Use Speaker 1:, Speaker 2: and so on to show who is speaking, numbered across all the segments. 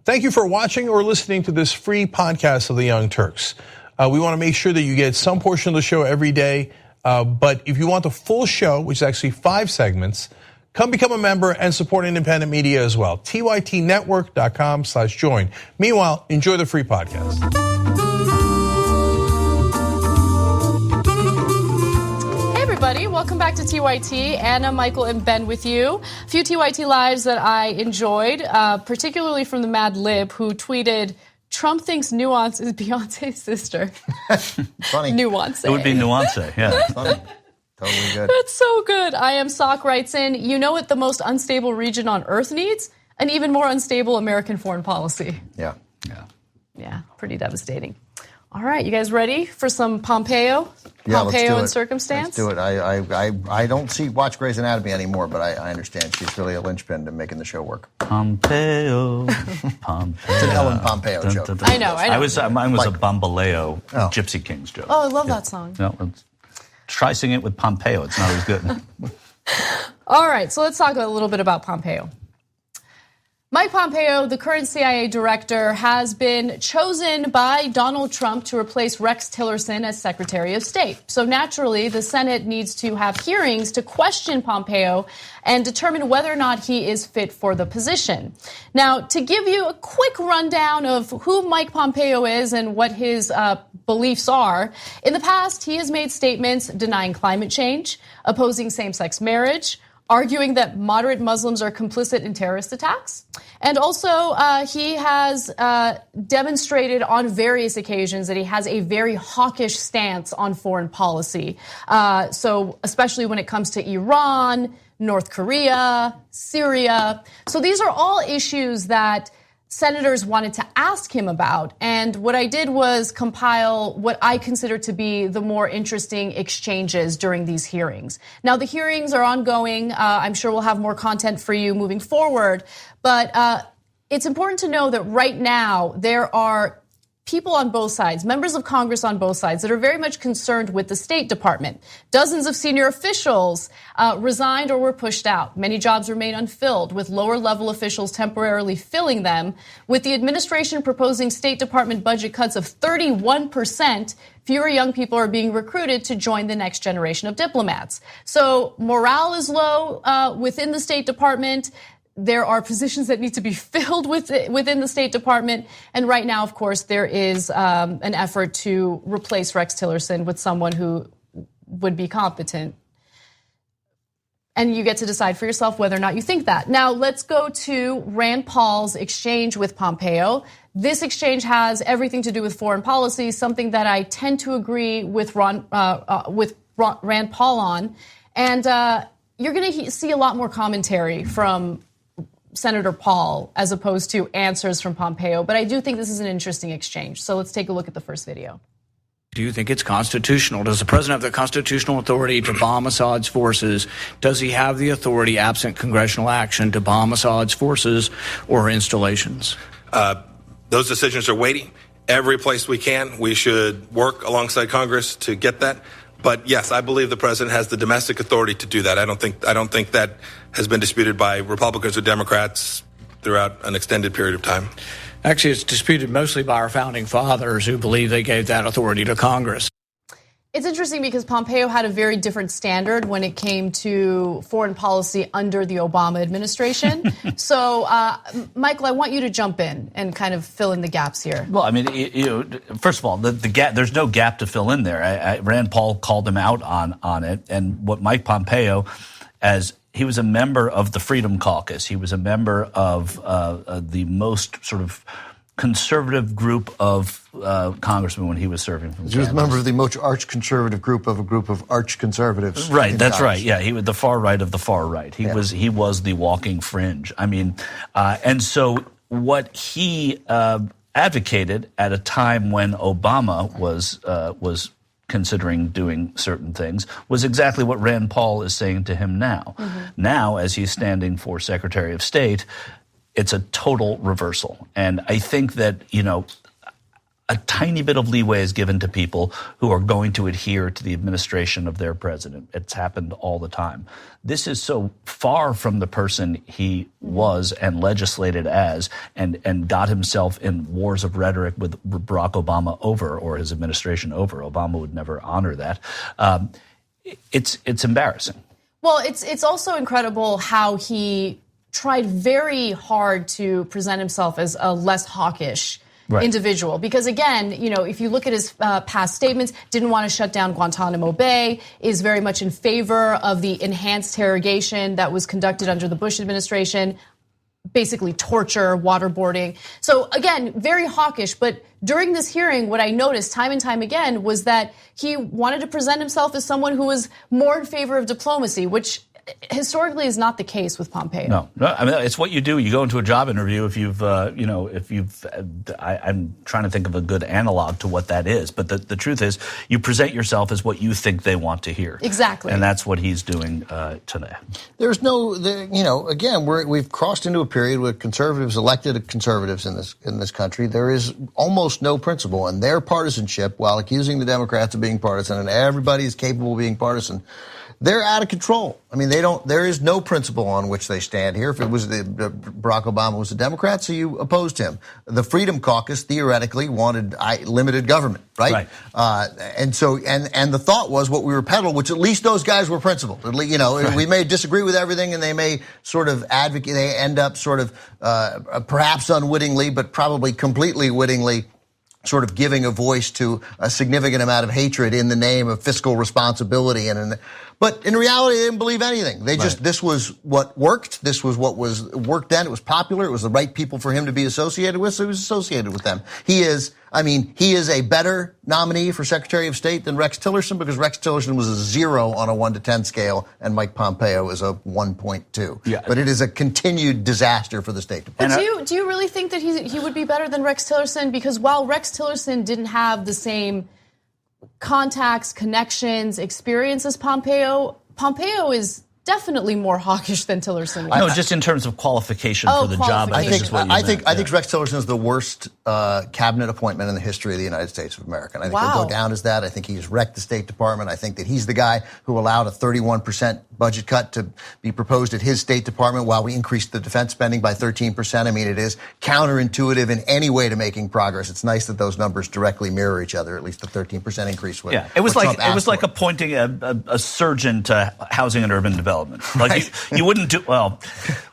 Speaker 1: Thank you for watching or listening to this free podcast of the Young Turks. We want to make sure that you get some portion of the show every day, but if you want the full show, which is actually 5 segments, come become a member and support independent media as well. tytnetwork.com/join. Meanwhile, enjoy the free podcast.
Speaker 2: Welcome back to TYT. Anna, Michael, and Ben with you. A few TYT lives that I enjoyed, particularly from the Mad Lib, who tweeted, "Trump thinks Nuance is Beyonce's sister."
Speaker 3: Funny.
Speaker 2: Nuance.
Speaker 4: It would be Nuance, yeah.
Speaker 3: Funny. Totally good.
Speaker 2: That's so good. I am Sock writes in, you know what the most unstable region on Earth needs? An even more unstable American foreign policy.
Speaker 3: Yeah.
Speaker 2: Pretty devastating. All right, you guys ready for some Pompeo?
Speaker 3: Yeah,
Speaker 2: Pompeo and circumstance?
Speaker 3: Let's do it. I don't watch Grey's Anatomy anymore, but I understand she's really a linchpin to making the show work.
Speaker 4: Pompeo.
Speaker 3: It's an Ellen Pompeo joke.
Speaker 2: I know.
Speaker 4: Mine was a Bambaleo Gypsy Kings joke.
Speaker 2: Oh, I love that song.
Speaker 4: No, try singing it with Pompeo. It's not as good.
Speaker 2: All right, so let's talk a little bit about Pompeo. Mike Pompeo, the current CIA director, has been chosen by Donald Trump to replace Rex Tillerson as Secretary of State. So naturally, the Senate needs to have hearings to question Pompeo and determine whether or not he is fit for the position. Now, to give you a quick rundown of who Mike Pompeo is and what his beliefs are, in the past, he has made statements denying climate change, opposing same-sex marriage, arguing that moderate Muslims are complicit in terrorist attacks. And also, he has demonstrated on various occasions that he has a very hawkish stance on foreign policy. So especially when it comes to Iran, North Korea, Syria. So these are all issues that senators wanted to ask him about. And what I did was compile what I consider to be the more interesting exchanges during these hearings. Now, the hearings are ongoing. I'm sure we'll have more content for you moving forward. But it's important to know that right now there are people on both sides, members of Congress on both sides, that are very much concerned with the State Department. Dozens of senior officials resigned or were pushed out. Many jobs remain unfilled, with lower-level officials temporarily filling them. With the administration proposing State Department budget cuts of 31%, fewer young people are being recruited to join the next generation of diplomats. So morale is low within the State Department. There are positions that need to be filled within the State Department. And right now, of course, there is an effort to replace Rex Tillerson with someone who would be competent. And you get to decide for yourself whether or not you think that. Now, let's go to Rand Paul's exchange with Pompeo. This exchange has everything to do with foreign policy, something that I tend to agree with Rand Paul on. And you're going to see a lot more commentary from Senator Paul as opposed to answers from Pompeo. But I do think this is an interesting exchange. So let's take a look at the first video.
Speaker 5: Do you think it's constitutional? Does the president have the constitutional authority to bomb Assad's forces? Does he have the authority, absent congressional action, to bomb Assad's forces or installations?
Speaker 6: Those decisions are waiting. Every place we can, we should work alongside Congress to get that. But yes, I believe the president has the domestic authority to do that. I don't think that has been disputed by Republicans or Democrats throughout an extended period of time.
Speaker 5: Actually, it's disputed mostly by our founding fathers, who believe they gave that authority to Congress.
Speaker 2: It's interesting because Pompeo had a very different standard when it came to foreign policy under the Obama administration. So, Michael, I want you to jump in and kind of fill in the gaps here.
Speaker 4: Well, I mean, first of all, the gap, there's no gap to fill in there. Rand Paul called him out on it. And what Mike Pompeo, as he was a member of the Freedom Caucus, he was a member of the most sort of conservative group of congressmen when he was serving.
Speaker 3: He was a member of the most arch-conservative group of arch-conservatives.
Speaker 4: Right, that's right. Yeah, he was the far right of the far right. He was the walking fringe. I mean, and so what he advocated at a time when Obama was considering doing certain things was exactly what Rand Paul is saying to him now. Mm-hmm. Now, as he's standing for Secretary of State, it's a total reversal. And I think that, a tiny bit of leeway is given to people who are going to adhere to the administration of their president. It's happened all the time. This is so far from the person he was and legislated as and got himself in wars of rhetoric with Barack Obama over, or his administration over. Obama would never honor that. It's embarrassing.
Speaker 2: Well, it's also incredible how he tried very hard to present himself as a less hawkish individual. Because again, if you look at his past statements, didn't want to shut down Guantanamo Bay, is very much in favor of the enhanced interrogation that was conducted under the Bush administration, basically torture, waterboarding. So again, very hawkish. But during this hearing, what I noticed time and time again was that he wanted to present himself as someone who was more in favor of diplomacy, which historically is not the case with Pompeo.
Speaker 4: No, I mean, it's what you do. You go into a job interview I'm trying to think of a good analog to what that is. But the truth is, you present yourself as what you think they want to hear.
Speaker 2: Exactly.
Speaker 4: And that's what he's doing today.
Speaker 3: There's again, we've crossed into a period with conservatives, elected conservatives in this country. There is almost no principle, and their partisanship, while accusing the Democrats of being partisan, and everybody is capable of being partisan, they're out of control. I mean, there is no principle on which they stand here. If it was Barack Obama was a Democrat, so you opposed him. The Freedom Caucus theoretically wanted limited government, right? And the thought was what we were peddling, which at least those guys were principled. We may disagree with everything, and they may sort of advocate. They end up sort of perhaps unwittingly, but probably completely wittingly, sort of giving a voice to a significant amount of hatred in the name of fiscal responsibility. But in reality, they didn't believe anything. This was what worked. This was what worked then. It was popular. It was the right people for him to be associated with, so he was associated with them. He is a better nominee for Secretary of State than Rex Tillerson, because Rex Tillerson was a 0 on a 1 to 10 scale, and Mike Pompeo is a 1.2. Yeah. But it is a continued disaster for the State Department.
Speaker 2: But do you really think that he would be better than Rex Tillerson? Because while Rex Tillerson didn't have the same contacts, connections, experience as Pompeo is definitely more hawkish than Tillerson.
Speaker 4: No, just in terms of qualification for the job.
Speaker 3: I think Rex Tillerson is the worst cabinet appointment in the history of the United States of America. And I think he'll go down as that. I think he's wrecked the State Department. I think that he's the guy who allowed a 31% budget cut to be proposed at his State Department while we increased the defense spending by 13%. I mean, it is counterintuitive in any way to making progress. It's nice that those numbers directly mirror each other, at least the 13% increase.
Speaker 4: It was like appointing a surgeon to housing and urban development. Like you wouldn't do well.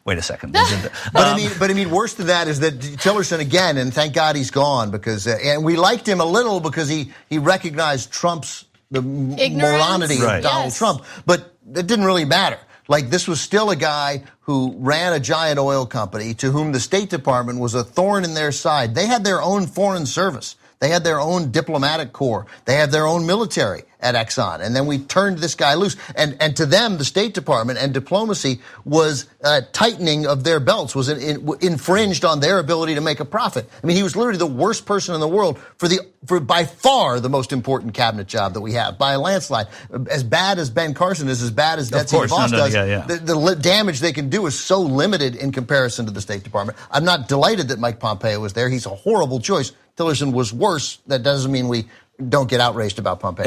Speaker 4: Wait a second.
Speaker 3: But I mean, worse than that is that Tillerson again, and thank God he's gone, because and we liked him a little because he recognized the moronity of Donald Trump, but it didn't really matter. Like, this was still a guy who ran a giant oil company to whom the State Department was a thorn in their side. They had their own foreign service. They had their own diplomatic corps. They had their own military at Exxon. And then we turned this guy loose. And to them, the State Department and diplomacy was tightening of their belts, was infringed on their ability to make a profit. I mean, he was literally the worst person in the world for by far the most important cabinet job that we have, by a landslide. As bad as Ben Carson is, as bad as Betsy DeVos does, the damage they can do is so limited in comparison to the State Department. I'm not delighted that Mike Pompeo was there. He's a horrible choice. Tillerson was worse. That doesn't mean we don't get outraged about Pompeo.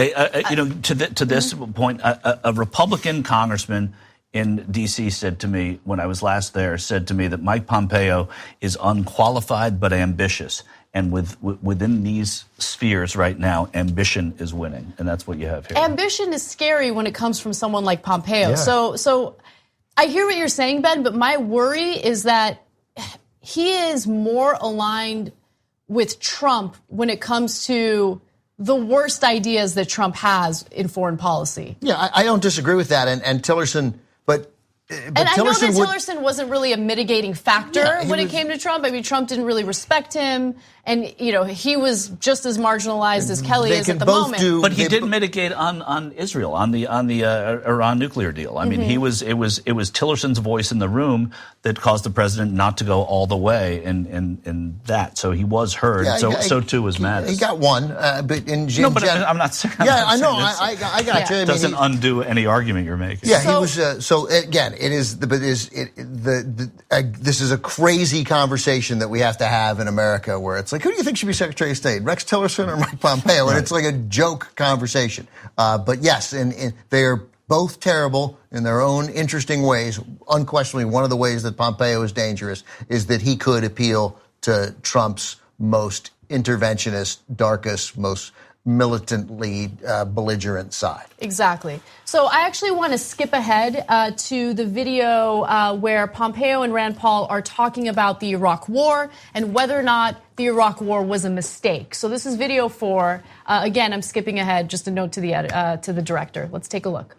Speaker 4: To this point, a Republican congressman in D.C. said to me when I was last there, that Mike Pompeo is unqualified but ambitious. And within these spheres right now, ambition is winning. And that's what you have here.
Speaker 2: Ambition is scary when it comes from someone like Pompeo. Yeah. So I hear what you're saying, Ben, but my worry is that he is more aligned with Trump when it comes to the worst ideas that Trump has in foreign policy.
Speaker 3: Yeah, I don't disagree with that. And Tillerson, but
Speaker 2: I know that Tillerson wasn't really a mitigating factor when it came to Trump. I mean, Trump didn't really respect him. And, he was just as marginalized as Kelly is at the moment.
Speaker 4: But he did mitigate on Israel, on the Iran nuclear deal. I mean, it was Tillerson's voice in the room that caused the president not to go all the way in that. So he was heard. Yeah, so too was Mattis.
Speaker 3: He got one, but
Speaker 4: I'm not saying.
Speaker 3: I know. I got you.
Speaker 4: It doesn't undo any argument you're making.
Speaker 3: Yeah, he was. So again, This is a crazy conversation that we have to have in America, where it's like, who do you think should be Secretary of State, Rex Tillerson or Mike Pompeo? And it's like a joke conversation. But yes, and they are both terrible in their own interesting ways. Unquestionably, one of the ways that Pompeo is dangerous is that he could appeal to Trump's most interventionist, darkest, most militantly belligerent side.
Speaker 2: Exactly. So I actually want to skip ahead to the video where Pompeo and Rand Paul are talking about the Iraq War and whether or not the Iraq War was a mistake. So this is video 4. Again, I'm skipping ahead. Just a note to the director. Let's take a look.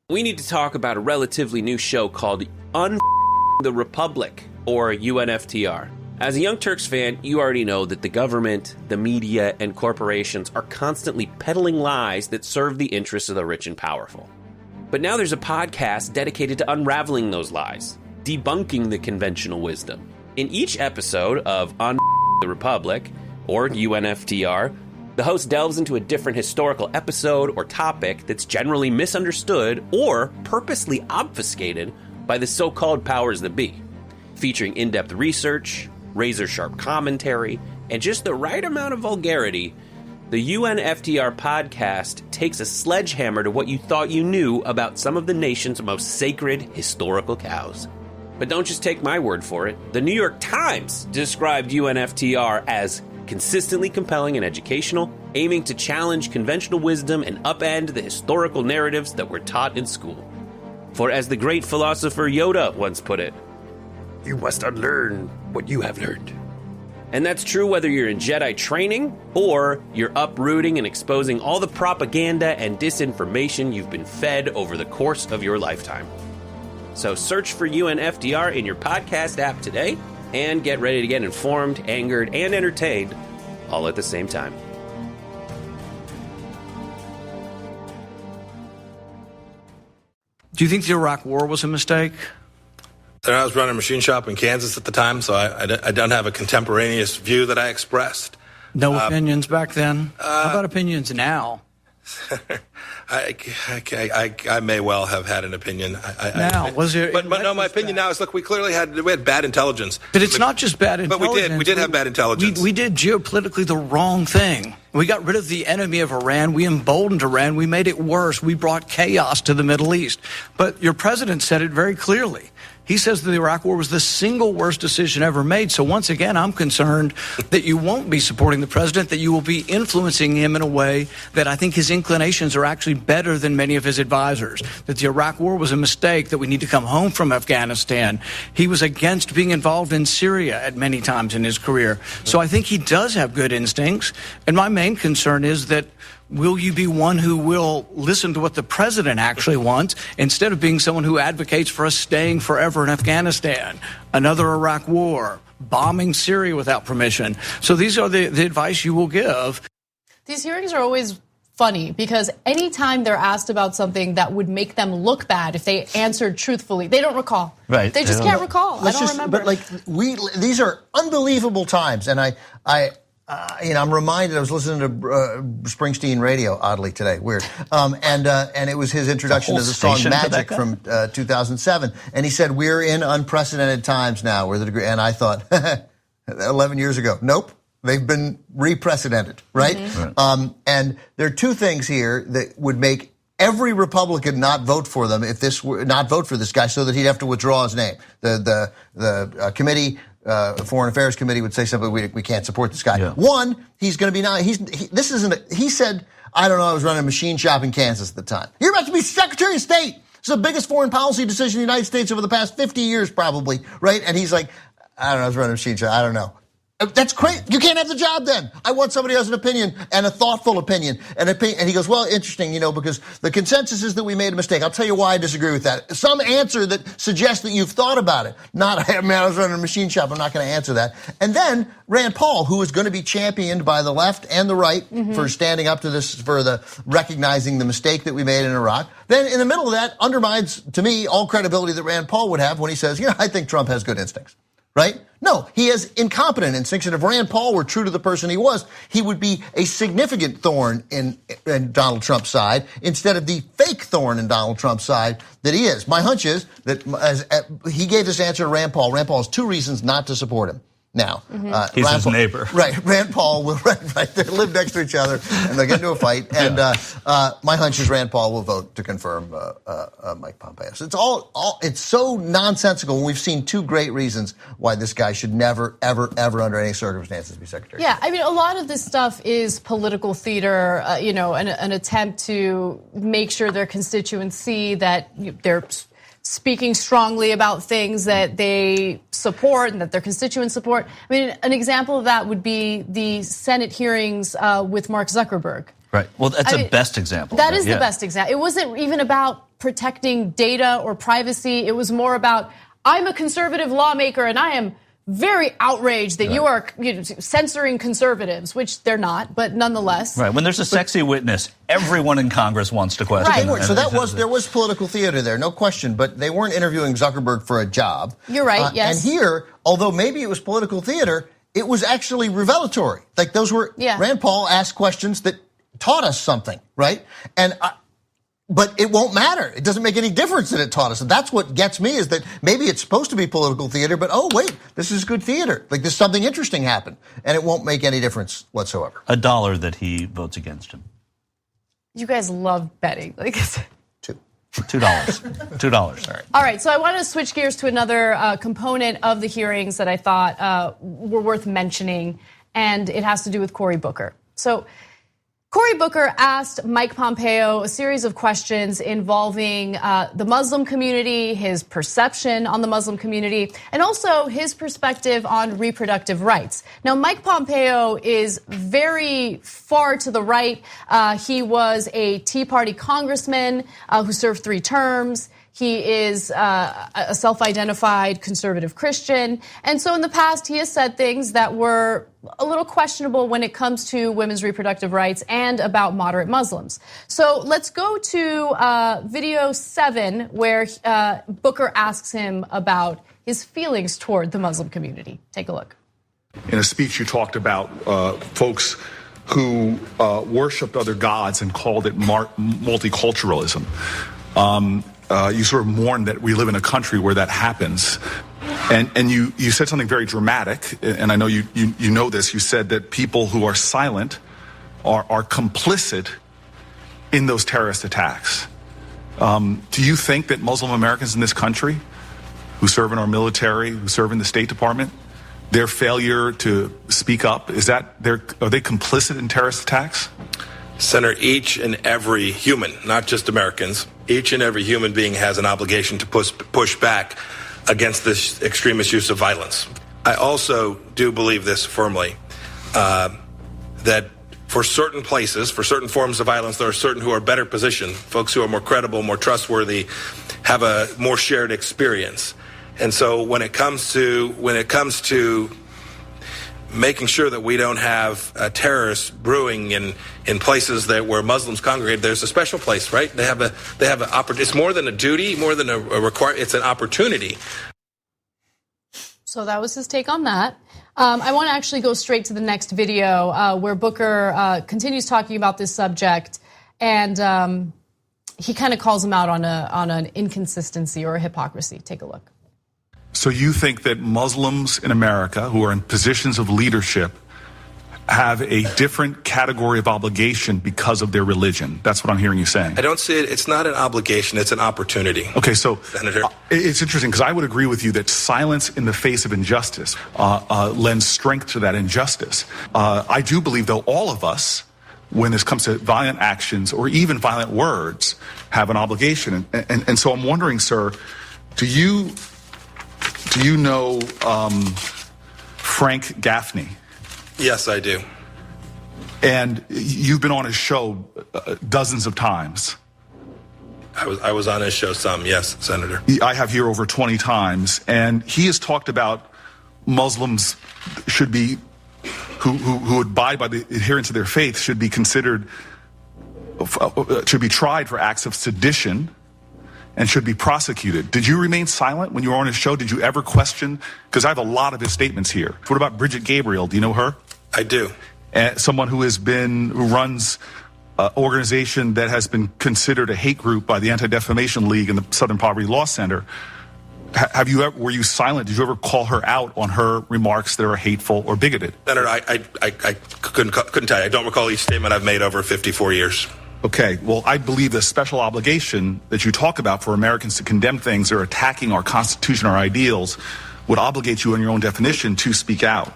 Speaker 7: We need to talk about a relatively new show called the Republic, or UNFTR. As a Young Turks fan, you already know that the government, the media, and corporations are constantly peddling lies that serve the interests of the rich and powerful. But now there's a podcast dedicated to unraveling those lies, debunking the conventional wisdom. In each episode of the Republic, or UNFTR, the host delves into a different historical episode or topic that's generally misunderstood or purposely obfuscated by the so-called powers that be, featuring in-depth research, razor-sharp commentary, and just the right amount of vulgarity. The UNFTR podcast takes a sledgehammer to what you thought you knew about some of the nation's most sacred historical cows. But don't just take my word for it. The New York Times described UNFTR as consistently compelling and educational, aiming to challenge conventional wisdom and upend the historical narratives that were taught in school. For as the great philosopher Yoda once put it, "You must unlearn what you have learned." And that's true whether you're in Jedi training or you're uprooting and exposing all the propaganda and disinformation you've been fed over the course of your lifetime. So search for UNFTR in your podcast app today and get ready to get informed, angered, and entertained all at the same time.
Speaker 5: Do you think the Iraq War was a mistake?
Speaker 6: I was running a machine shop in Kansas at the time, so I don't have a contemporaneous view that I expressed.
Speaker 5: No opinions back then? How about opinions now?
Speaker 6: I may well have had an opinion.
Speaker 5: Was there?
Speaker 6: But no, my opinion now is, look, we had bad intelligence.
Speaker 5: But it's not just bad intelligence.
Speaker 6: But we did have bad intelligence.
Speaker 5: We did geopolitically the wrong thing. We got rid of the enemy of Iran. We emboldened Iran. We made it worse. We brought chaos to the Middle East. But your president said it very clearly. He says that the Iraq War was the single worst decision ever made. So once again, I'm concerned that you won't be supporting the president, that you will be influencing him in a way that I think his inclinations are actually better than many of his advisors, that the Iraq War was a mistake, that we need to come home from Afghanistan. He was against being involved in Syria at many times in his career. So I think he does have good instincts. And my main concern is that will you be one who will listen to what the president actually wants instead of being someone who advocates for us staying forever in Afghanistan, another Iraq war, bombing Syria without permission? So these are the advice you will give.
Speaker 2: These hearings are always funny because anytime they're asked about something that would make them look bad if they answered truthfully, they don't recall.
Speaker 4: Right.
Speaker 2: They just can't recall. I don't remember.
Speaker 3: But these are unbelievable times, and I'm reminded. I was listening to Springsteen radio oddly today. Weird. And it was his introduction to the song "Magic" from 2007, and he said, "We're in unprecedented times now." And I thought, 11 years ago, nope, they've been reprecedented, right? Mm-hmm. And there are two things here that would make every Republican not vote for them not vote for this guy, so that he'd have to withdraw his name. The committee. Foreign Affairs Committee would say something, we can't support this guy. Yeah. One, he's going to be he said, I don't know, I was running a machine shop in Kansas at the time. You're about to be Secretary of State. It's the biggest foreign policy decision in the United States over the past 50 years probably, right? And he's like, I don't know, I was running a machine shop, I don't know. That's great. You can't have the job then. I want somebody who has an opinion and a thoughtful opinion. And he goes, well, interesting, because the consensus is that we made a mistake. I'll tell you why I disagree with that. Some answer that suggests that you've thought about it. Not, I was running a machine shop. I'm not going to answer that. And then Rand Paul, who is going to be championed by the left and the right for standing up to this, for the recognizing the mistake that we made in Iraq. Then in the middle of that undermines, to me, all credibility that Rand Paul would have when he says, I think Trump has good instincts. right? No, he is incompetent instinct. And if Rand Paul were true to the person he was, he would be a significant thorn in Donald Trump's side instead of the fake thorn in Donald Trump's side that he is. My hunch is that he gave this answer to Rand Paul. Rand Paul has two reasons not to support him. Now,
Speaker 4: he's his neighbor.
Speaker 3: Right, Rand Paul will, right, they live next to each other and they'll get into a fight. And my hunch is Rand Paul will vote to confirm Mike Pompeo. So it's so nonsensical when we've seen two great reasons why this guy should never, ever, ever under any circumstances be Secretary.
Speaker 2: Yeah, I mean, a lot of this stuff is political theater, an attempt to make sure their constituents see that they're speaking strongly about things that they support and that their constituents support. I mean, an example of that would be the Senate hearings with Mark Zuckerberg.
Speaker 4: Right. Well, that's the best example.
Speaker 2: That is the best example. It wasn't even about protecting data or privacy. It was more about, I'm a conservative lawmaker and I am very outraged that you are censoring conservatives, which they're not, but nonetheless.
Speaker 4: Right. When there's a sexy witness, everyone in Congress wants to question.
Speaker 3: Right. So there was political theater there, no question. But they weren't interviewing Zuckerberg for a job.
Speaker 2: You're right. Yes.
Speaker 3: And here, although maybe it was political theater, it was actually revelatory. Like those were Rand Paul asked questions that taught us something, right? But it won't matter. It doesn't make any difference that it taught us. And that's what gets me is that maybe it's supposed to be political theater, but oh, wait, this is good theater. Like there's something interesting happened. And it won't make any difference whatsoever.
Speaker 4: $1 that he votes against him.
Speaker 2: You guys love betting. Like
Speaker 3: $2.
Speaker 4: $2.
Speaker 2: All right, so I want to switch gears to another component of the hearings that I thought were worth mentioning, and it has to do with Cory Booker. So Cory Booker asked Mike Pompeo a series of questions involving the Muslim community, his perception on the Muslim community, and also his perspective on reproductive rights. Now, Mike Pompeo is very far to the right. He was a Tea Party congressman who served 3 terms. He is a self-identified conservative Christian. And so in the past, he has said things that were a little questionable when it comes to women's reproductive rights and about moderate Muslims. So let's go to video 7, where Booker asks him about his feelings toward the Muslim community. Take a look.
Speaker 8: In a speech, you talked about folks who worshipped other gods and called it multiculturalism. You sort of mourn that we live in a country where that happens. And you said something very dramatic, and I know you know this. You said that people who are silent are complicit in those terrorist attacks. Do you think that Muslim Americans in this country who serve in our military, who serve in the State Department, their failure to speak up, are they complicit in terrorist attacks?
Speaker 6: Senator, each and every human, not just Americans, each and every human being has an obligation to push back against this extremist use of violence. I also do believe this firmly, that for certain places, for certain forms of violence, there are certain who are better positioned, folks who are more credible, more trustworthy, have a more shared experience. And so when it comes to making sure that we don't have terrorists brewing in places where Muslims congregate, there's a special place, right? They have an opportunity. It's more than a duty, more than a requirement. It's an opportunity.
Speaker 2: So that was his take on that. I want to actually go straight to the next video where Booker continues talking about this subject, and he kind of calls him out on an inconsistency or a hypocrisy. Take a look.
Speaker 8: So you think that Muslims in America who are in positions of leadership have a different category of obligation because of their religion? That's what I'm hearing you saying.
Speaker 6: I don't see it. It's not an obligation. It's an opportunity.
Speaker 8: Okay, so
Speaker 6: Senator,
Speaker 8: it's interesting because I would agree with you that silence in the face of injustice lends strength to that injustice. I do believe, though, all of us, when this comes to violent actions or even violent words, have an obligation. And so I'm wondering, sir, do you know Frank Gaffney?
Speaker 6: Yes, I do.
Speaker 8: And you've been on his show dozens of times.
Speaker 6: I was on his show some, yes, Senator.
Speaker 8: I have here over 20 times, and he has talked about Muslims should be, who abide by the adherence of their faith should be considered, should be tried for acts of sedition and should be prosecuted. Did you remain silent when you were on his show? Did you ever question? Because I have a lot of his statements here. What about Bridget Gabriel? Do you know her?
Speaker 6: I do.
Speaker 8: Someone who runs an organization that has been considered a hate group by the Anti-Defamation League and the Southern Poverty Law Center. Were you silent? Did you ever call her out on her remarks that are hateful or bigoted?
Speaker 6: Senator, I couldn't tell you. I don't recall each statement I've made over 54 years.
Speaker 8: Okay, well, I believe the special obligation that you talk about for Americans to condemn things that are attacking our Constitution, our ideals, would obligate you in your own definition to speak out.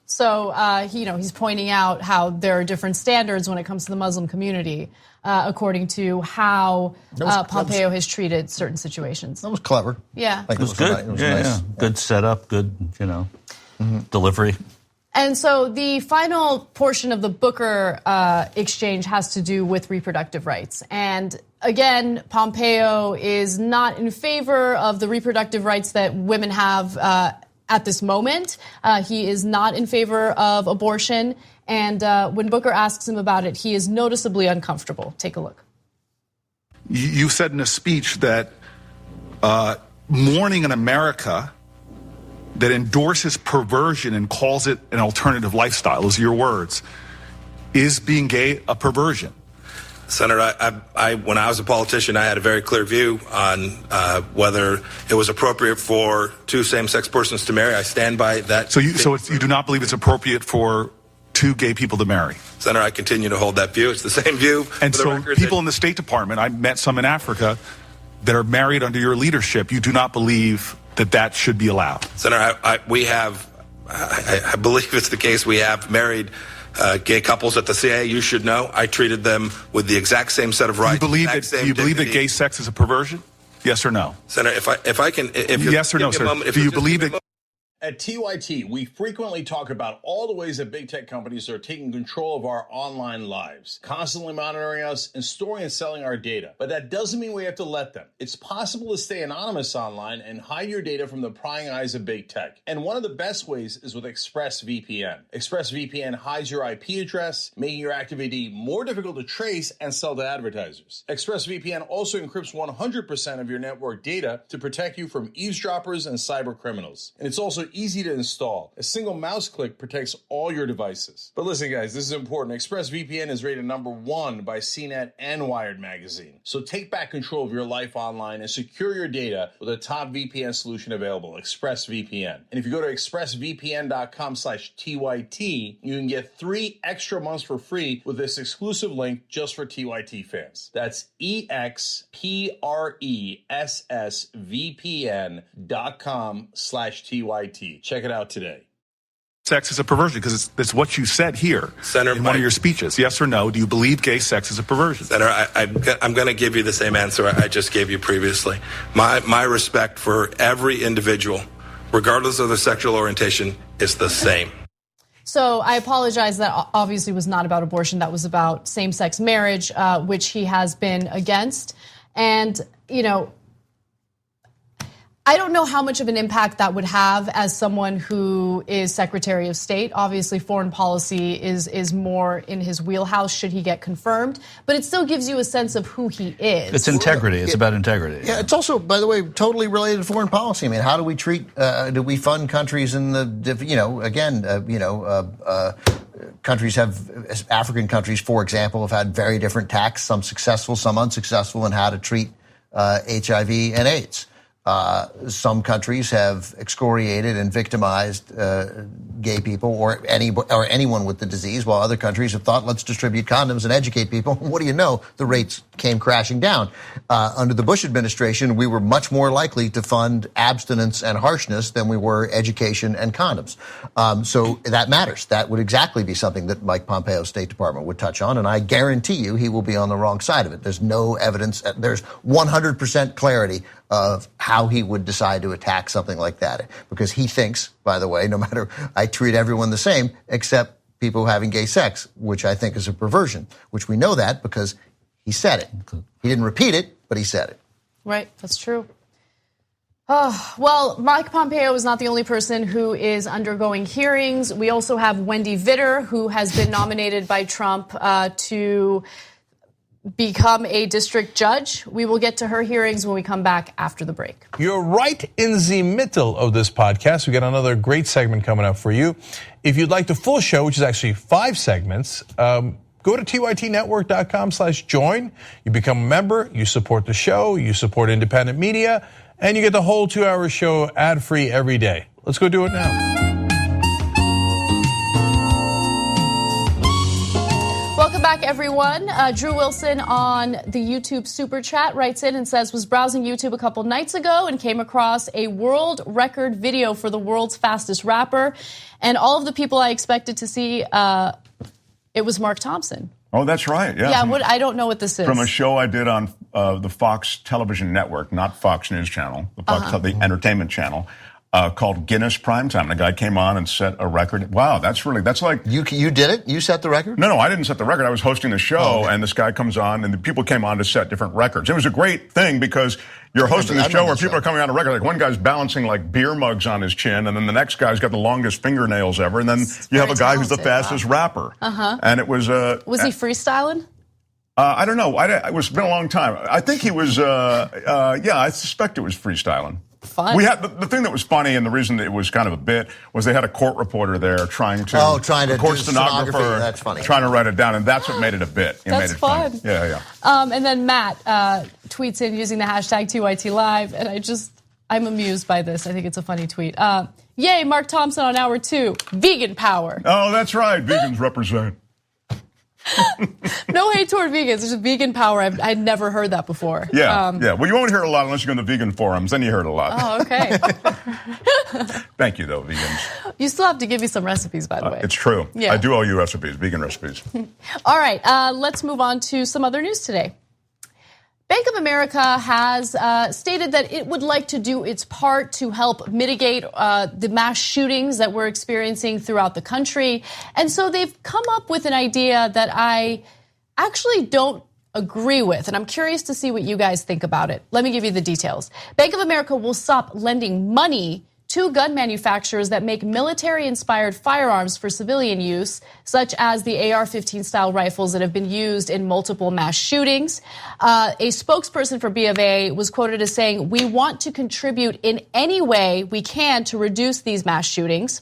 Speaker 2: So, he's pointing out how there are different standards when it comes to the Muslim community, according to how Pompeo has treated certain situations.
Speaker 3: That was clever.
Speaker 2: Yeah.
Speaker 4: It was good.
Speaker 3: It was
Speaker 4: nice.
Speaker 3: Yeah.
Speaker 4: Good setup, good, delivery.
Speaker 2: And so the final portion of the Booker exchange has to do with reproductive rights. And again, Pompeo is not in favor of the reproductive rights that women have at this moment. He is not in favor of abortion. And when Booker asks him about it, he is noticeably uncomfortable. Take a look.
Speaker 8: You said in a speech that mourning an America that endorses perversion and calls it an alternative lifestyle, those are your words, is being gay a perversion?
Speaker 6: Senator, when I was a politician, I had a very clear view on whether it was appropriate for two same-sex persons to marry. I stand by that.
Speaker 8: So you do not believe it's appropriate for two gay people to marry?
Speaker 6: Senator, I continue to hold that view. It's the same view.
Speaker 8: And so people in the State Department, I met some in Africa that are married under your leadership. You do not believe that should be allowed?
Speaker 6: Senator, I believe it's the case. We have married gay couples at the CIA. You should know I treated them with the exact same set of rights.
Speaker 8: Do you believe that gay sex is a perversion? Yes or no?
Speaker 6: Senator, if I can,
Speaker 8: yes or no, sir. Do you believe that?
Speaker 9: At TYT, we frequently talk about all the ways that big tech companies are taking control of our online lives, constantly monitoring us and storing and selling our data. But that doesn't mean we have to let them. It's possible to stay anonymous online and hide your data from the prying eyes of big tech. And one of the best ways is with ExpressVPN. ExpressVPN hides your IP address, making your active ID more difficult to trace and sell to advertisers. ExpressVPN also encrypts 100% of your network data to protect you from eavesdroppers and cyber criminals. And it's also easy to install. A single mouse click protects all your devices. But listen, guys, this is important. ExpressVPN is rated #1 by CNET and Wired magazine. So take back control of your life online and secure your data with a top VPN solution available, ExpressVPN. And if you go to expressvpn.com/TYT, you can get 3 extra months for free with this exclusive link just for TYT fans. That's expressvpn.com/TYT. Check it out today.
Speaker 8: Sex is a perversion because it's what you said here,
Speaker 6: Senator,
Speaker 8: in one of your speeches. Yes or no? Do you believe gay sex is a perversion?
Speaker 6: Senator, I'm going to give you the same answer I just gave you previously. My respect for every individual, regardless of their sexual orientation, is the same.
Speaker 2: So I apologize, that obviously was not about abortion. That was about same-sex marriage, which he has been against. And, I don't know how much of an impact that would have as someone who is Secretary of State. Obviously, foreign policy is more in his wheelhouse should he get confirmed. But it still gives you a sense of who he is.
Speaker 4: It's integrity. It's about integrity.
Speaker 3: Yeah, it's also, by the way, totally related to foreign policy. I mean, how do we treat, do we fund countries in the, countries have, African countries, for example, have had very different tactics, some successful, some unsuccessful, in how to treat HIV and AIDS. Some countries have excoriated and victimized gay people or anyone with the disease, while other countries have thought, let's distribute condoms and educate people. What do you know? The rates came crashing down. Under the Bush administration, we were much more likely to fund abstinence and harshness than we were education and condoms. So that matters. That would exactly be something that Mike Pompeo's State Department would touch on, and I guarantee you he will be on the wrong side of it. There's no evidence. There's 100% clarity of how he would decide to attack something like that. Because he thinks, by the way, no matter, I treat everyone the same except people having gay sex, which I think is a perversion, which we know that because he said it. He didn't repeat it, but he said it.
Speaker 2: Right, that's true. Well, Mike Pompeo is not the only person who is undergoing hearings. We also have Wendy Vitter, who has been nominated by Trump to become a district judge. We will get to her hearings when we come back after the break.
Speaker 1: You're right in the middle of this podcast. We got another great segment coming up for you. If you'd like the full show, which is actually 5 segments, go to tytnetwork.com/join. You become a member, you support the show, you support independent media, and you get the whole 2-hour show ad-free every day. Let's go do it now.
Speaker 2: Welcome back, everyone. Drew Wilson on the YouTube Super Chat writes in and says, was browsing YouTube a couple nights ago and came across a world record video for the world's fastest rapper. And all of the people I expected to see, it was Mark Thompson.
Speaker 10: Oh, that's right. Yeah.
Speaker 2: Yeah, I don't know what this is.
Speaker 10: From a show I did on the Fox television network, not Fox News Channel, the entertainment channel, called Guinness Primetime. The guy came on and set a record. Wow, that's like...
Speaker 3: You did it? You set the record?
Speaker 10: No, I didn't set the record. I was hosting the show, and this guy comes on, and the people came on to set different records. It was a great thing because you're hosting the show where people are coming on a record. Like one guy's balancing like beer mugs on his chin, and then the next guy's got the longest fingernails ever, and then you have a guy who's the fastest rapper. And it was...
Speaker 2: was he freestyling?
Speaker 10: I don't know. It's been a long time. I think he was... I suspect it was freestyling.
Speaker 2: Fun.
Speaker 10: We had the thing that was funny, and the reason that it was kind of a bit was they had a court reporter there trying to
Speaker 3: court
Speaker 10: stenographer.
Speaker 3: That's funny.
Speaker 10: Trying to write it down, and that's what made it a bit.
Speaker 2: That's fun.
Speaker 10: Funny. Yeah.
Speaker 2: And then Matt tweets in using the hashtag TYT Live, and I'm amused by this. I think it's a funny tweet. Yay, Mark Thompson on hour 2. Vegan power.
Speaker 10: Oh, that's right. Vegans represent.
Speaker 2: No hate toward vegans. There's just vegan power. I'd never heard that before.
Speaker 10: Yeah. Well, you won't hear it a lot unless you go in the vegan forums. Then you hear it a lot.
Speaker 2: Oh, okay.
Speaker 10: Thank you, though, vegans.
Speaker 2: You still have to give me some recipes, by the way.
Speaker 10: It's true.
Speaker 2: Yeah.
Speaker 10: I do owe you recipes, vegan recipes.
Speaker 2: All right. Let's move on to some other news today. Bank of America has stated that it would like to do its part to help mitigate the mass shootings that we're experiencing throughout the country. And so they've come up with an idea that I actually don't agree with. And I'm curious to see what you guys think about it. Let me give you the details. Bank of America will stop lending money to gun manufacturers that make military-inspired firearms for civilian use, such as the AR-15 style rifles that have been used in multiple mass shootings. A spokesperson for B of A was quoted as saying, "We want to contribute in any way we can to reduce these mass shootings."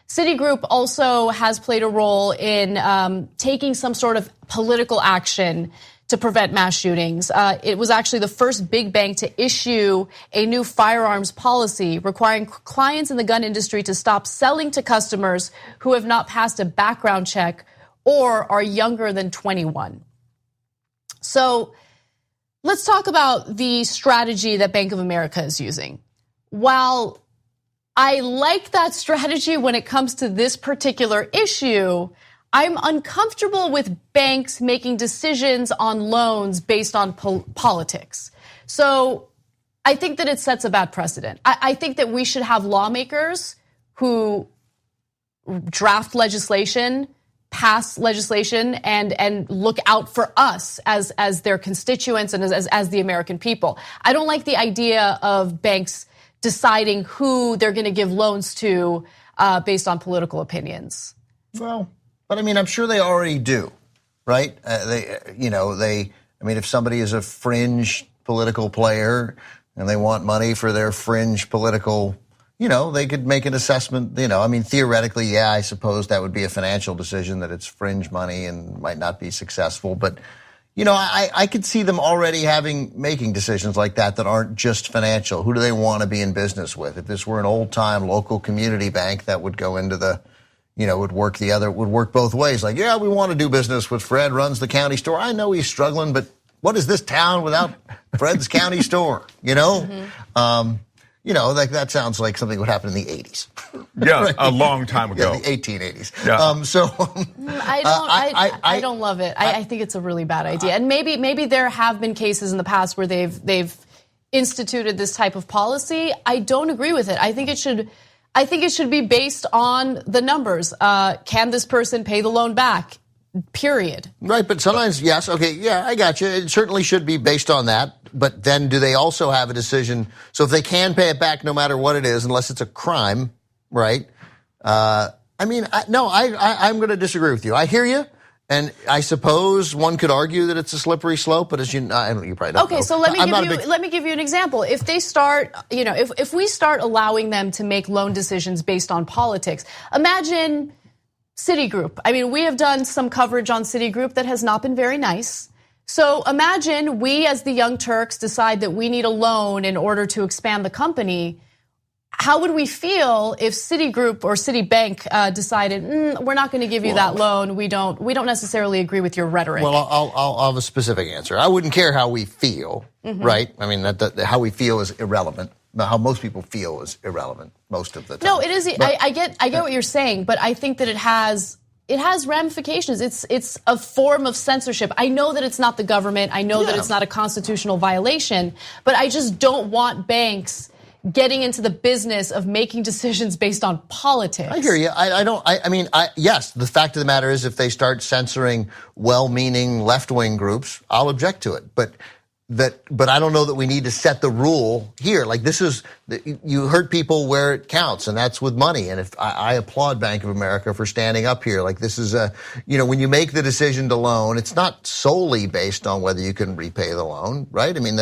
Speaker 2: Citigroup also has played a role in taking some sort of political action to prevent mass shootings. It was actually the first big bank to issue a new firearms policy requiring clients in the gun industry to stop selling to customers who have not passed a background check or are younger than 21. So let's talk about the strategy that Bank of America is using. While I like that strategy when it comes to this particular issue, I'm uncomfortable with banks making decisions on loans based on politics. So I think that it sets a bad precedent. I think that we should have lawmakers who draft legislation, pass legislation, and look out for us as their constituents and as the American people. I don't like the idea of banks deciding who they're going to give loans to based on political opinions.
Speaker 3: Well, but I mean, I'm sure they already do, right? If somebody is a fringe political player and they want money for their fringe political, they could make an assessment, theoretically, yeah, I suppose that would be a financial decision that it's fringe money and might not be successful. But, I could see them already making decisions like that aren't just financial. Who do they want to be in business with? If this were an old time local community bank, that would go into the would work both ways. Like, yeah, we want to do business with Fred, runs the county store. I know he's struggling, but what is this town without Fred's county store? That sounds like something that would happen in the 80s.
Speaker 10: Yeah, right? A long time ago.
Speaker 3: Yeah, the 1880s.
Speaker 10: Yeah.
Speaker 2: I don't love it. I think it's a really bad idea. And maybe there have been cases in the past where they've instituted this type of policy. I don't agree with it. I think it should be based on the numbers. Can this person pay the loan back? Period.
Speaker 3: Right, but sometimes, yes, okay, yeah, I got you. It certainly should be based on that. But then do they also have a decision? So if they can pay it back no matter what it is, unless it's a crime, right? I'm going to disagree with you. I hear you. And I suppose one could argue that it's a slippery slope, but as you probably don't know.
Speaker 2: Okay, so let me give you an example. If they start, if we start allowing them to make loan decisions based on politics, imagine Citigroup. I mean, we have done some coverage on Citigroup that has not been very nice. So imagine we as the Young Turks decide that we need a loan in order to expand the company. How would we feel if Citigroup or Citibank decided we're not going to give you that loan? We don't necessarily agree with your rhetoric.
Speaker 3: Well, I'll have a specific answer. I wouldn't care how we feel, right? I mean, how we feel is irrelevant. How most people feel is irrelevant most of the time.
Speaker 2: No, it is. I get what you're saying, but I think that it has ramifications. It's a form of censorship. I know that it's not the government. I know that it's not a constitutional violation, but I just don't want banks getting into the business of making decisions based on politics.
Speaker 3: I hear you. Yes, the fact of the matter is if they start censoring well-meaning left-wing groups, I'll object to it. But I don't know that we need to set the rule here. Like you hurt people where it counts, and that's with money. And if I applaud Bank of America for standing up here. Like this is when you make the decision to loan, it's not solely based on whether you can repay the loan, right? I mean,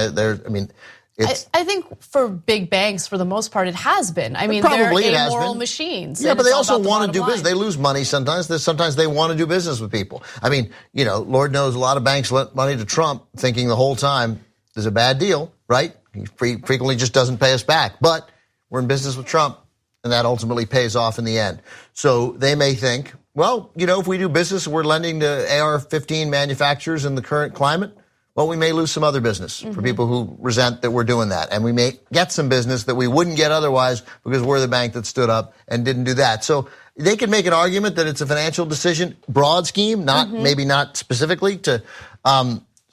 Speaker 2: I think for big banks, for the most part, it has been. I mean, they're amoral machines.
Speaker 3: Yeah, but they also want to do business. They lose money sometimes. Sometimes they want to do business with people. I mean, Lord knows a lot of banks lent money to Trump thinking the whole time there's a bad deal, right? He frequently just doesn't pay us back. But we're in business with Trump, and that ultimately pays off in the end. So they may think, well, if we do business, we're lending to AR-15 manufacturers in the current climate. Well, we may lose some other business for people who resent that we're doing that. And we may get some business that we wouldn't get otherwise because we're the bank that stood up and didn't do that. So they could make an argument that it's a financial decision, broad scheme, maybe not specifically to.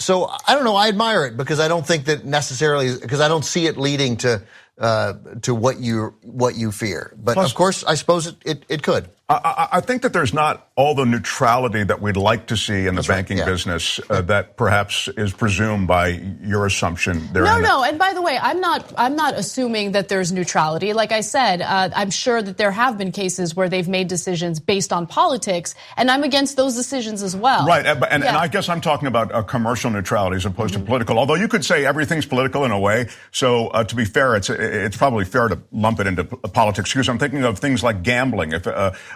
Speaker 3: So I don't know. I admire it because I don't think that necessarily, because I don't see it leading to what you fear. But plus, of course, I suppose it could.
Speaker 10: I think that there's not all the neutrality that we'd like to see in the banking business that perhaps is presumed by your assumption.
Speaker 2: No. And by the way, I'm not assuming that there's neutrality. Like I said, I'm sure that there have been cases where they've made decisions based on politics, and I'm against those decisions as well.
Speaker 10: Right, and I guess I'm talking about commercial neutrality as opposed to political. Although you could say everything's political in a way. So to be fair, it's probably fair to lump it into politics because I'm thinking of things like gambling. If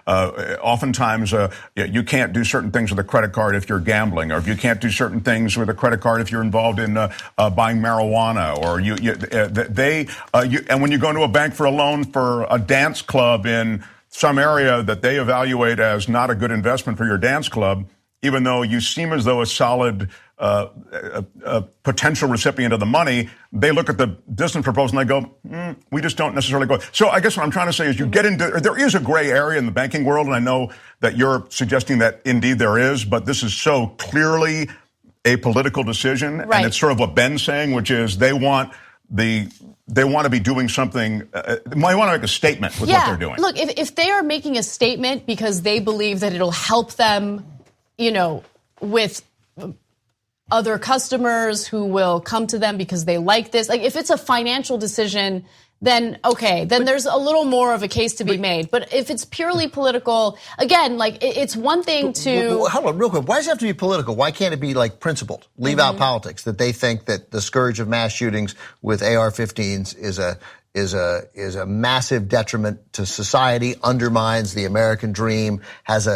Speaker 10: oftentimes you can't do certain things with a credit card if you're gambling, or if you can't do certain things with a credit card if you're involved in buying marijuana, or and when you go into a bank for a loan for a dance club in some area that they evaluate as not a good investment for your dance club, even though you seem as though a solid potential recipient of the money, they look at the business proposal and they go, we just don't necessarily go. So I guess what I'm trying to say is there is a gray area in the banking world, and I know that you're suggesting that indeed there is, but this is so clearly a political decision. Right. And it's sort of what Ben's saying, which is they want to be doing something. They want to make a statement with what they're doing.
Speaker 2: Look, if they are making a statement because they believe that it'll help them, with other customers who will come to them because they like this. Like if it's a financial decision, then okay, then there's a little more of a case to be made. But if it's purely political, again, like it's one thing to.
Speaker 3: Hold on, real quick. Why does it have to be political? Why can't it be like principled? Leave out politics. That they think that the scourge of mass shootings with AR-15s is a massive detriment to society, undermines the American dream, has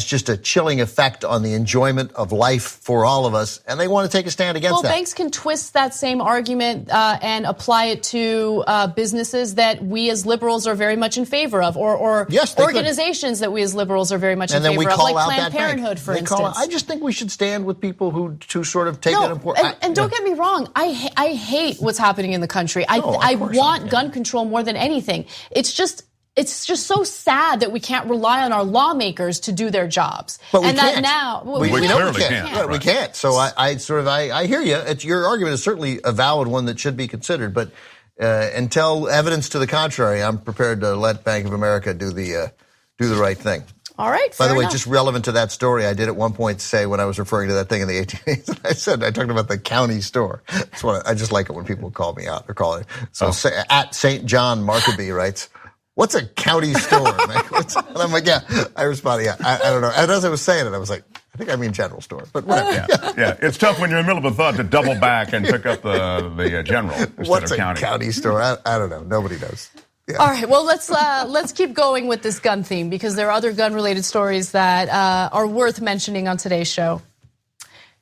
Speaker 3: just a chilling effect on the enjoyment of life for all of us, and they want to take a stand against that.
Speaker 2: Well, banks can twist that same argument and apply it to businesses that we as liberals are very much in favor of, or organizations that we as liberals are very much in favor of, like Planned Parenthood, for instance.
Speaker 3: I just think we should stand with people who sort of take that important.
Speaker 2: And don't get me wrong, I hate what's happening in the country. I want gun control more than anything. It's just so sad that we can't rely on our lawmakers to do their jobs.
Speaker 3: But we
Speaker 2: can't.
Speaker 3: That now we
Speaker 10: clearly can't.
Speaker 3: Yeah, we can't. So I hear you. Your argument is certainly a valid one that should be considered. But until evidence to the contrary, I'm prepared to let Bank of America do the right thing.
Speaker 2: All right.
Speaker 3: By the way, just relevant to that story, I did at one point say when I was referring to that thing in the 1880s, I talked about the county store. That's what I just like it when people call me out or call it. So at St. John Markaby writes, "What's a county store?" And I'm like, yeah. I responded, yeah. I don't know. And as I was saying it, I was like, I think I mean general store, but whatever.
Speaker 10: Yeah. It's tough when you're in the middle of a thought to double back and pick up the general instead
Speaker 3: What's
Speaker 10: of
Speaker 3: a
Speaker 10: county.
Speaker 3: county store? I don't know. Nobody knows. Yeah.
Speaker 2: All right, well, let's keep going with this gun theme because there are other gun-related stories that are worth mentioning on today's show.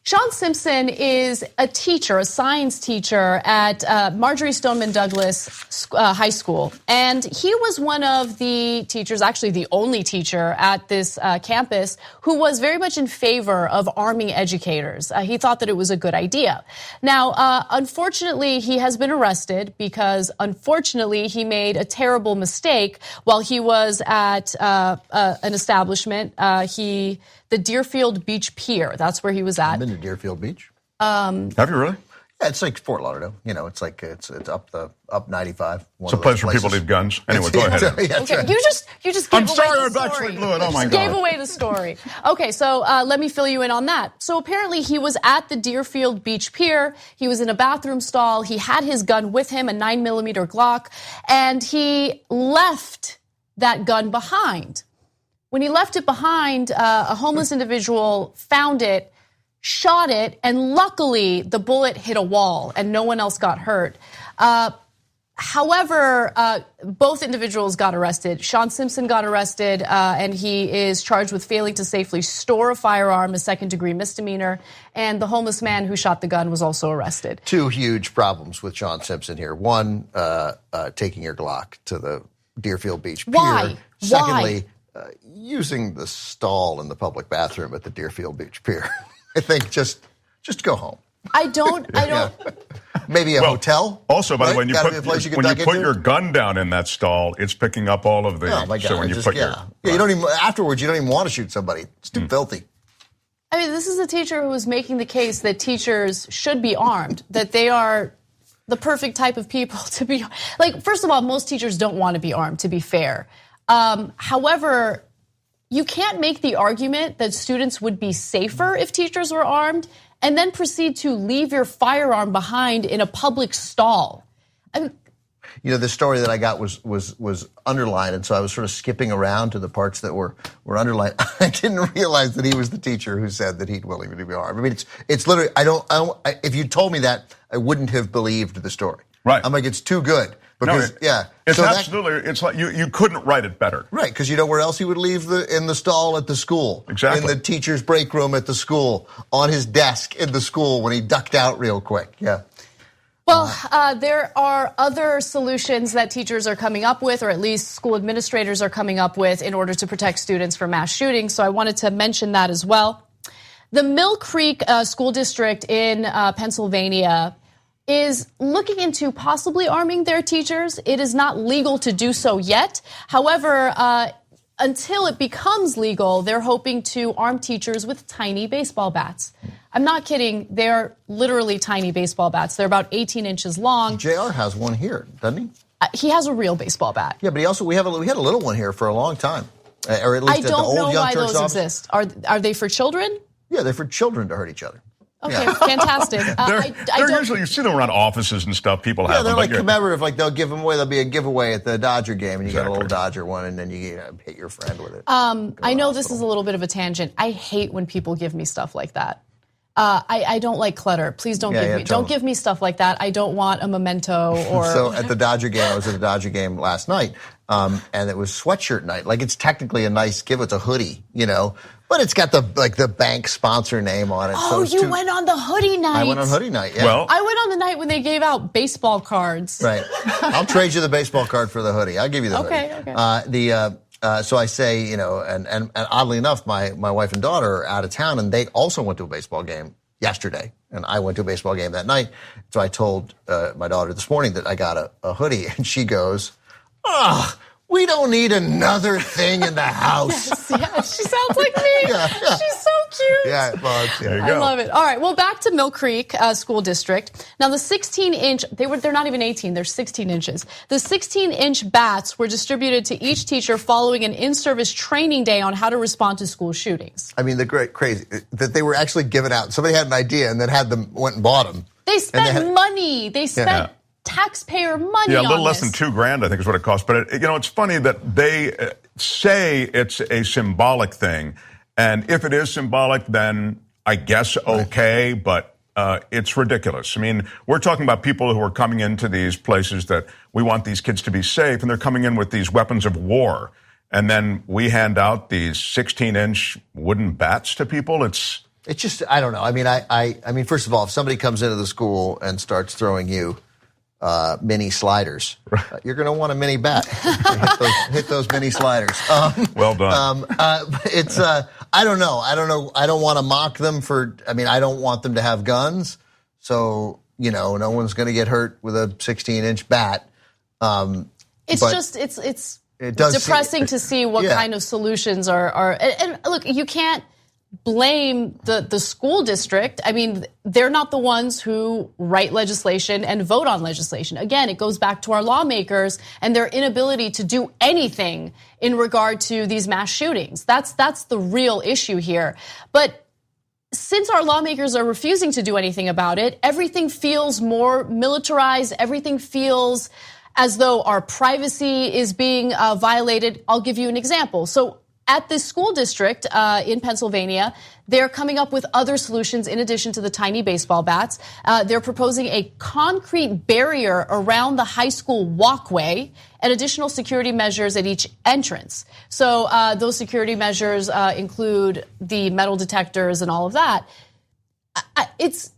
Speaker 2: Sean Simpson is a teacher, a science teacher at Marjorie Stoneman Douglas High School. And he was one of the teachers, actually the only teacher at this campus, who was very much in favor of arming educators. He thought that it was a good idea. Now, unfortunately, he has been arrested because, unfortunately, he made a terrible mistake while he was at an establishment. The Deerfield Beach Pier. That's where he was at.
Speaker 3: I've been to Deerfield Beach.
Speaker 10: Have you really?
Speaker 3: Yeah, it's like Fort Lauderdale. You know, it's like it's up 95.
Speaker 10: It's a place where people leave guns. Anyway, go ahead.
Speaker 2: Okay, right. You just gave
Speaker 10: I'm sorry,
Speaker 2: away the
Speaker 10: I
Speaker 2: story.
Speaker 10: actually blew it. Oh my God!
Speaker 2: Gave away the story. Okay, so let me fill you in on that. So apparently he was at the Deerfield Beach Pier. He was in a bathroom stall. He had his gun with him, a 9mm Glock, and he left that gun behind. When he left it behind, a homeless individual found it, shot it, and luckily the bullet hit a wall and no one else got hurt. However, both individuals got arrested. Sean Simpson got arrested, and he is charged with failing to safely store a firearm, a second-degree misdemeanor. And the homeless man who shot the gun was also arrested.
Speaker 3: Two huge problems with Sean Simpson here. One, taking your Glock to the Deerfield Beach Pier.
Speaker 2: Why?
Speaker 3: Secondly, using the stall in the public bathroom at the Deerfield Beach Pier. I think just go home.
Speaker 2: I don't.
Speaker 3: Maybe a hotel.
Speaker 10: Also, by the way, when you put
Speaker 3: into?
Speaker 10: your gun down in that stall, it's picking up all of the.
Speaker 3: Oh my God!
Speaker 10: So when you put
Speaker 3: you don't even afterwards. You don't even want to shoot somebody. It's too filthy.
Speaker 2: I mean, this is a teacher who was making the case that teachers should be armed, that they are the perfect type of people to be. Like, first of all, most teachers don't want to be armed, to be fair. However, you can't make the argument that students would be safer if teachers were armed and then proceed to leave your firearm behind in a public stall. You
Speaker 3: know, the story that I got was underlined, and so I was sort of skipping around to the parts that were underlined. I didn't realize that he was the teacher who said that he'd willingly be armed. I mean, it's literally, if you told me that, I wouldn't have believed the story.
Speaker 10: Right.
Speaker 3: I'm like, it's too good. Because,
Speaker 10: it's absolutely. It's like you couldn't write it better,
Speaker 3: right? Because you know where else he would leave in the stall at the school,
Speaker 10: exactly,
Speaker 3: in the teacher's break room at the school, on his desk in the school when he ducked out real quick. Yeah.
Speaker 2: Well, there are other solutions that teachers are coming up with, or at least school administrators are coming up with, in order to protect students from mass shootings. So I wanted to mention that as well. The Mill Creek School District in Pennsylvania is looking into possibly arming their teachers. It is not legal to do so yet. However, until it becomes legal, they're hoping to arm teachers with tiny baseball bats. I'm not kidding. They're literally tiny baseball bats. They're about 18 inches long.
Speaker 3: JR has one here, doesn't he?
Speaker 2: He has a real baseball bat.
Speaker 3: Yeah, but we had a little one here for a long time. Or at least at the old Young Turks office. I don't know why those exist.
Speaker 2: Are they for children?
Speaker 3: Yeah, they're for children to hurt each other.
Speaker 2: Okay, fantastic.
Speaker 10: They're usually, you see them around offices and stuff. People have them.
Speaker 3: Yeah, they're like commemorative. Like they'll give them away. There'll be a giveaway at the Dodger game, and you get a little Dodger one, and then you hit your friend with it.
Speaker 2: I know this is a little bit of a tangent. I hate when people give me stuff like that. I don't like clutter. Please don't give me stuff like that. I don't want a memento or.
Speaker 3: So at the Dodger game, I was at the Dodger game last night, and it was sweatshirt night. Like it's technically a nice gift. It's a hoodie, but it's got the bank sponsor name on it.
Speaker 2: Oh,
Speaker 3: so
Speaker 2: you went on the hoodie night.
Speaker 3: I went on hoodie night. Yeah.
Speaker 10: Well,
Speaker 2: I went on the night when they gave out baseball cards.
Speaker 3: Right. I'll trade you the baseball card for the hoodie. I'll give you the hoodie.
Speaker 2: Okay.
Speaker 3: So I say, and oddly enough, my wife and daughter are out of town, and they also went to a baseball game yesterday, and I went to a baseball game that night. So I told my daughter this morning that I got a hoodie, and she goes, we don't need another thing in the house.
Speaker 2: Yes, she sounds like me.
Speaker 3: Yeah.
Speaker 2: She's so cute.
Speaker 3: Yeah, well, there you
Speaker 2: go. I love it. All right, well, back to Mill Creek School District. Now, the 16-inch, they're not even 18, they're 16 inches. The 16-inch bats were distributed to each teacher following an in-service training day on how to respond to school shootings.
Speaker 3: I mean, the crazy that they were actually given out. Somebody had an idea and then went and bought them.
Speaker 2: They spent money. They spent taxpayer money on
Speaker 10: a little less
Speaker 2: this.
Speaker 10: than $2,000, I think, is what it costs. But it's funny that they say it's a symbolic thing, And if it is symbolic, then I guess okay, but it's ridiculous. I mean, we're talking about people who are coming into these places that we want these kids to be safe, and they're coming in with these weapons of war. And then we hand out these 16-inch wooden bats to people. It's
Speaker 3: just, I don't know. I mean, I mean, first of all, if somebody comes into the school and starts throwing you mini sliders, you're going to want a mini bat. hit those mini sliders.
Speaker 10: Well done.
Speaker 3: It's, I don't know. I don't want to mock them I don't want them to have guns. So, no one's going to get hurt with a 16-inch bat.
Speaker 2: It's depressing to see what kind of solutions are. And look, you can't blame the school district. I mean, they're not the ones who write legislation and vote on legislation. Again, it goes back to our lawmakers and their inability to do anything in regard to these mass shootings. That's the real issue here. But since our lawmakers are refusing to do anything about it, everything feels more militarized. Everything feels as though our privacy is being violated. I'll give you an example. So at this school district in Pennsylvania, they're coming up with other solutions in addition to the tiny baseball bats. They're proposing a concrete barrier around the high school walkway and additional security measures at each entrance. So those security measures include the metal detectors and all of that. It's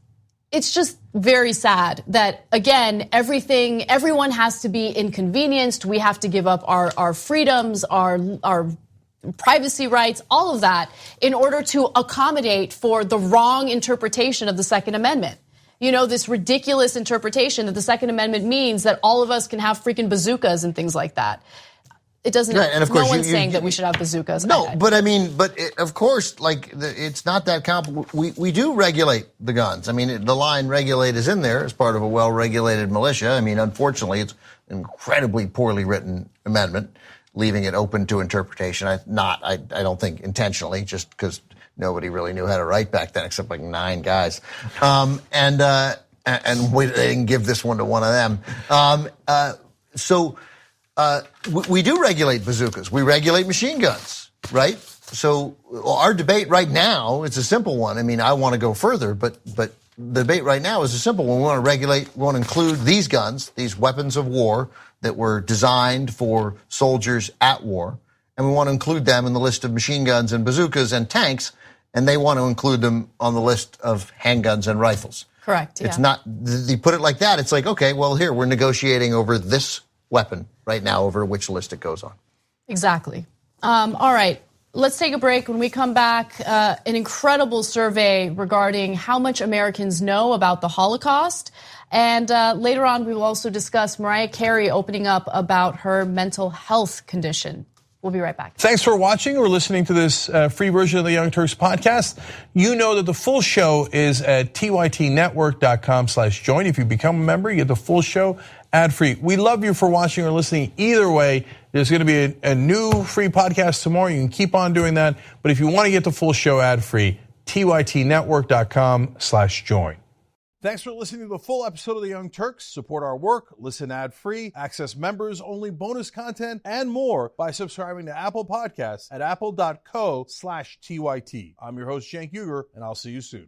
Speaker 2: just very sad that, again, everyone has to be inconvenienced. We have to give up our freedoms, our privacy rights, all of that, in order to accommodate for the wrong interpretation of the Second Amendment. This ridiculous interpretation that the Second Amendment means that all of us can have freaking bazookas and things like that. It doesn't. Right, and of course, no one's saying that we should have bazookas.
Speaker 3: No, but of course, it's not that complicated. We do regulate the guns. I mean, the line "regulate" is in there as part of a well-regulated militia. I mean, unfortunately, it's an incredibly poorly written amendment, leaving it open to interpretation. I don't think intentionally, just because nobody really knew how to write back then, except 9 guys. And they didn't give this one to one of them. We do regulate bazookas. We regulate machine guns, right? So our debate right now, it's a simple one. I mean, I want to go further, but the debate right now is a simple one. We want to include these guns, these weapons of war that were designed for soldiers at war, and we want to include them in the list of machine guns and bazookas and tanks, and they want to include them on the list of handguns and rifles.
Speaker 2: Correct.
Speaker 3: It's not, you put it like that, it's like, okay, well, here, we're negotiating over this weapon right now, over which list it goes on.
Speaker 2: Exactly. All right. Let's take a break. When we come back, an incredible survey regarding how much Americans know about the Holocaust. And later on, we will also discuss Mariah Carey opening up about her mental health condition. We'll be right back.
Speaker 1: Thanks for watching or listening to this free version of the Young Turks podcast. You know that the full show is at tytnetwork.com/join. If you become a member, you get the full show ad-free. We love you for watching or listening. Either way, there's going to be a new free podcast tomorrow. You can keep on doing that. But if you want to get the full show ad-free, tytnetwork.com/join. Thanks for listening to the full episode of The Young Turks. Support our work, listen ad-free, access members-only bonus content, and more by subscribing to Apple Podcasts at apple.co/TYT. I'm your host, Cenk Uygur, and I'll see you soon.